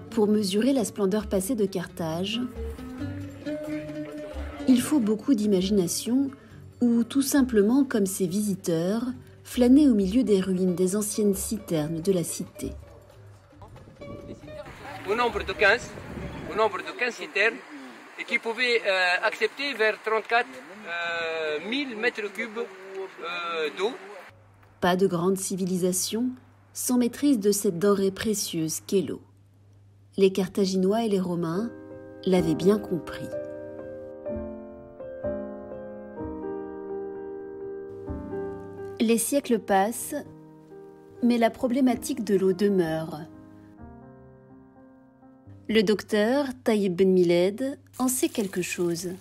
Pour mesurer la splendeur passée de Carthage, il faut beaucoup d'imagination ou tout simplement, comme ses visiteurs, flâner au milieu des ruines des anciennes citernes de la cité. Au nombre de 15 citernes qui pouvaient accepter vers 34 000 mètres cubes d'eau. Pas de grande civilisation sans maîtrise de cette denrée précieuse qu'est l'eau. Les Carthaginois et les Romains l'avaient bien compris. Les siècles passent, mais la problématique de l'eau demeure. Le docteur Taïeb Ben Miled en sait quelque chose.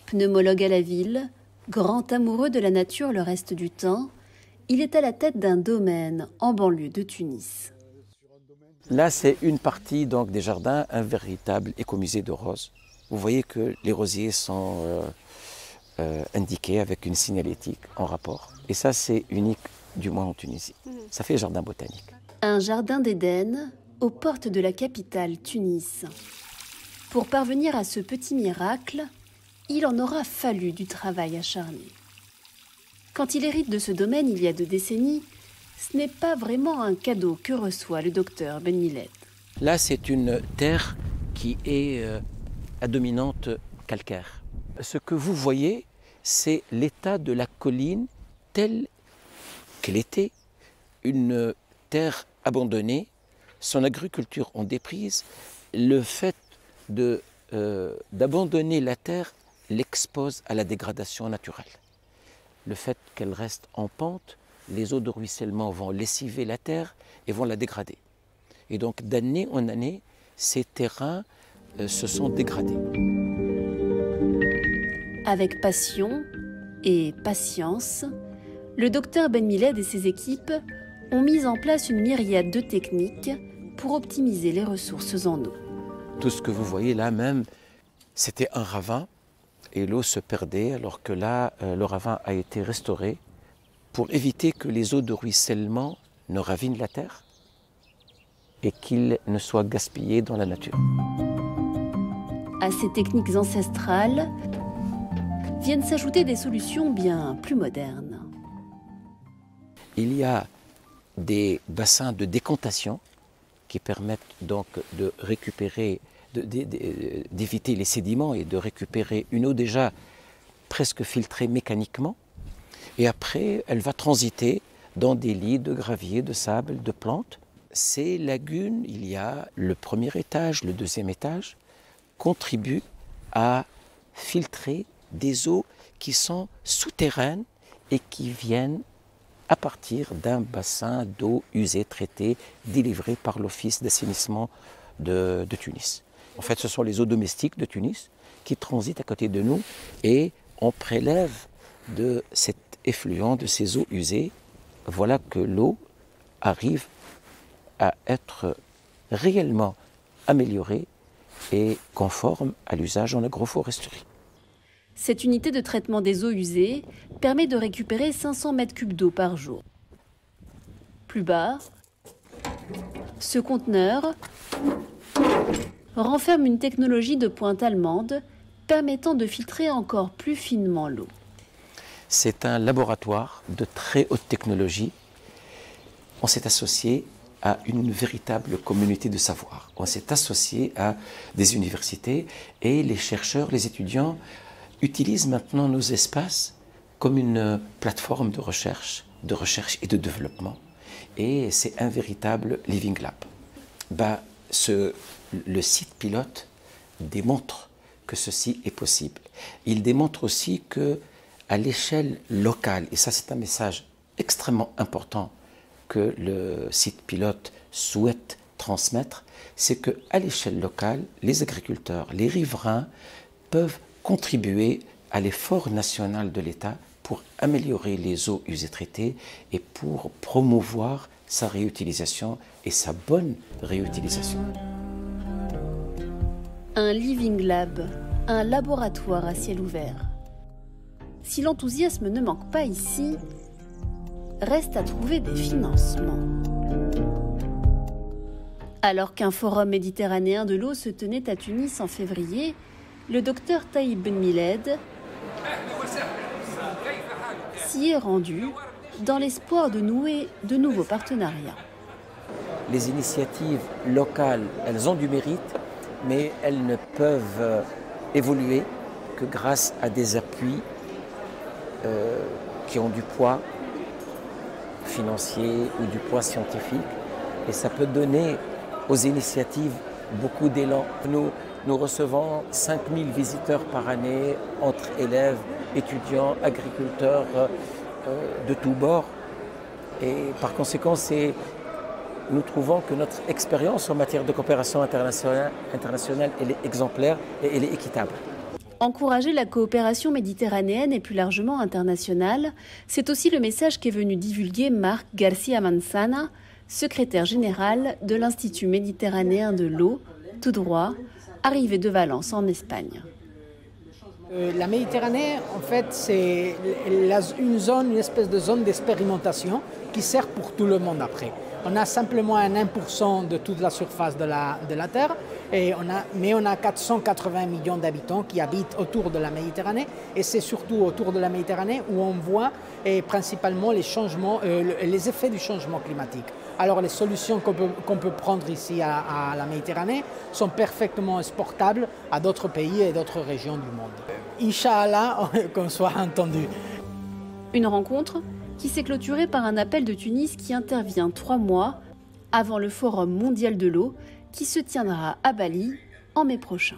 Pneumologue à la ville, grand amoureux de la nature le reste du temps, il est à la tête d'un domaine en banlieue de Tunis. Là, c'est une partie donc, des jardins, un véritable écomusée de roses. Vous voyez que les rosiers sont indiqués avec une signalétique en rapport. Et ça, c'est unique du moins en Tunisie. Ça fait jardin botanique. Un jardin d'Éden aux portes de la capitale Tunis. Pour parvenir à ce petit miracle, il en aura fallu du travail acharné. Quand il hérite de ce domaine il y a 2 décennies, ce n'est pas vraiment un cadeau que reçoit le docteur Ben Miled. Là, c'est une terre qui est à dominante calcaire. Ce que vous voyez, c'est l'état de la colline telle qu'elle était, une terre abandonnée, son agriculture en déprise. Le fait d'abandonner la terre l'expose à la dégradation naturelle. Le fait qu'elle reste en pente, les eaux de ruissellement vont lessiver la terre et vont la dégrader. Et donc d'année en année, ces terrains se sont dégradés. Avec passion et patience, le docteur Ben Miled et ses équipes ont mis en place une myriade de techniques pour optimiser les ressources en eau. Tout ce que vous voyez là même, c'était un ravin et l'eau se perdait, alors que là, le ravin a été restauré pour éviter que les eaux de ruissellement ne ravinent la terre et qu'ils ne soient gaspillés dans la nature. À ces techniques ancestrales viennent s'ajouter des solutions bien plus modernes. Il y a des bassins de décantation qui permettent donc de récupérer, d'éviter les sédiments et de récupérer une eau déjà presque filtrée mécaniquement. Et après, elle va transiter dans des lits de gravier, de sable, de plantes. Ces lagunes, il y a le premier étage, le deuxième étage, contribuent à filtrer des eaux qui sont souterraines et qui viennent à partir d'un bassin d'eau usée, traitée, délivré par l'Office d'assainissement de Tunis. En fait, ce sont les eaux domestiques de Tunis qui transitent à côté de nous et on prélève de cet effluent, de ces eaux usées. Voilà que l'eau arrive à être réellement améliorée et conforme à l'usage en agroforesterie. Cette unité de traitement des eaux usées permet de récupérer 500 mètres cubes d'eau par jour. Plus bas, ce conteneur renferme une technologie de pointe allemande permettant de filtrer encore plus finement l'eau. C'est un laboratoire de très haute technologie. On s'est associé à une véritable communauté de savoir. On s'est associé à des universités et les chercheurs, les étudiants utilisent maintenant nos espaces comme une plateforme de recherche et de développement. Et c'est un véritable living lab. Le site pilote démontre que ceci est possible. Il démontre aussi que à l'échelle locale, et ça c'est un message extrêmement important que le site pilote souhaite transmettre, c'est qu'à l'échelle locale, les agriculteurs, les riverains peuvent contribuer à l'effort national de l'État pour améliorer les eaux usées traitées et pour promouvoir sa réutilisation et sa bonne réutilisation. Un living lab un laboratoire à ciel ouvert. Si l'enthousiasme ne manque pas ici, reste à trouver des financements. Alors qu'un forum méditerranéen de l'eau se tenait à Tunis en février, le docteur Taïb Ben Miled s'y est rendu dans l'espoir de nouer de nouveaux partenariats. Les initiatives locales, elles ont du mérite, mais elles ne peuvent évoluer que grâce à des appuis qui ont du poids financier ou du poids scientifique. Et ça peut donner aux initiatives beaucoup d'élan. Nous recevons 5000 visiteurs par année entre élèves, étudiants, agriculteurs de tous bords. Et par conséquent, nous trouvons que notre expérience en matière de coopération internationale elle est exemplaire et elle est équitable. Encourager la coopération méditerranéenne et plus largement internationale, c'est aussi le message qu'est venu divulguer Marc García Manzana, secrétaire général de l'Institut méditerranéen de l'eau, tout droit, arrivé de Valence en Espagne. La Méditerranée, en fait, c'est une espèce de zone d'expérimentation qui sert pour tout le monde après. On a simplement un 1% de toute la surface de la Terre, mais on a 480 millions d'habitants qui habitent autour de la Méditerranée. Et c'est surtout autour de la Méditerranée où on voit principalement les effets du changement climatique. Alors les solutions qu'on peut prendre ici à la Méditerranée sont parfaitement exportables à d'autres pays et d'autres régions du monde. Inch'Allah, qu'on soit entendu. Une rencontre qui s'est clôturée par un appel de Tunis qui intervient 3 mois avant le Forum mondial de l'eau qui se tiendra à Bali en mai prochain.